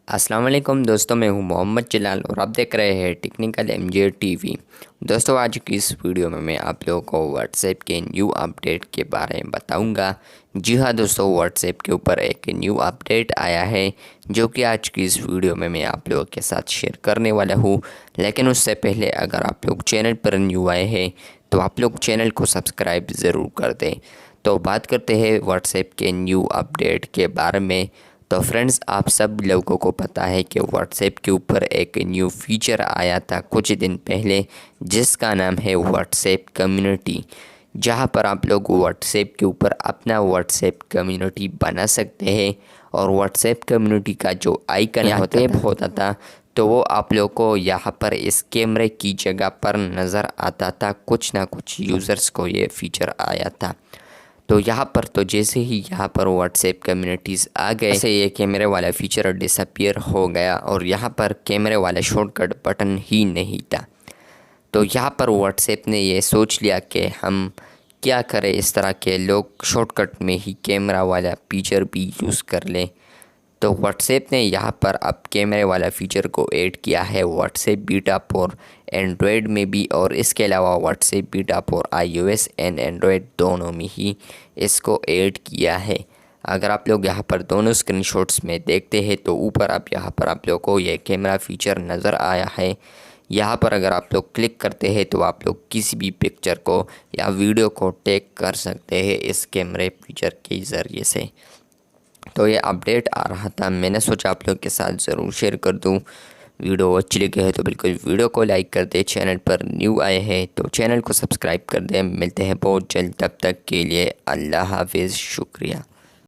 अस्सलाम वालेकुम दोस्तों, मैं हूं मोहम्मद जलाल और आप देख रहे हैं टेक्निकल एमजे टीवी। दोस्तों, आज की इस वीडियो में मैं आप लोगों को व्हाट्सएप के न्यू अपडेट के बारे में बताऊंगा। जी हां दोस्तों, व्हाट्सएप के ऊपर एक न्यू अपडेट आया है जो कि आज की इस वीडियो में मैं आप लोगों के साथ शेयर करने वाला हूं। लेकिन उससे पहले अगर आप लोग चैनल पर न्यू आए हैं तो आप लोग चैनल को सब्सक्राइब ज़रूर कर दें। तो बात करते हैं व्हाट्सएप के न्यू अपडेट के बारे में। तो फ्रेंड्स, आप सब लोगों को पता है कि व्हाट्सएप के ऊपर एक न्यू फीचर आया था कुछ दिन पहले जिसका नाम है व्हाट्सएप कम्युनिटी, जहां पर आप लोग व्हाट्सएप के ऊपर अपना व्हाट्सएप कम्युनिटी बना सकते हैं। और व्हाट्सएप कम्युनिटी का जो आइकन होता था तो वो आप लोग को यहाँ पर इस कैमरे की जगह पर नज़र आता था। कुछ ना कुछ यूज़र्स को ये फीचर आया था। तो यहाँ पर तो जैसे ही यहाँ पर व्हाट्सएप कम्युनिटीज़ आ गए, ऐसे ये कैमरे वाला फीचर डिसअपियर हो गया और यहाँ पर कैमरे वाला शॉर्टकट बटन ही नहीं था। तो यहाँ पर व्हाट्सएप ने ये सोच लिया कि हम क्या करें, इस तरह के लोग शॉर्टकट में ही कैमरा वाला फीचर भी यूज़ कर लें। तो व्हाट्सएप ने यहाँ पर अब कैमरे वाला फ़ीचर को ऐड किया है व्हाट्सएप बीटा फॉर एंड्रॉयड में भी, और इसके अलावा WhatsApp beta for iOS and Android दोनों में ही इसको ऐड किया है। अगर आप लोग यहाँ पर दोनों स्क्रीनशॉट्स में देखते हैं तो ऊपर अब यहाँ पर आप लोग को ये कैमरा फ़ीचर नज़र आया है। यहाँ पर अगर आप लोग क्लिक करते हैं तो आप लोग किसी भी पिक्चर को या वीडियो को टैग कर सकते हैं इस कैमरे फीचर के ज़रिए से। तो ये अपडेट आ रहा था, मैंने सोचा आप लोग के साथ ज़रूर शेयर कर दूं। वीडियो अच्छी लगी है तो बिल्कुल वीडियो को लाइक कर दें। चैनल पर न्यू आए हैं तो चैनल को सब्सक्राइब कर दें। मिलते हैं बहुत जल्द, तब तक के लिए अल्लाह हाफिज़, शुक्रिया।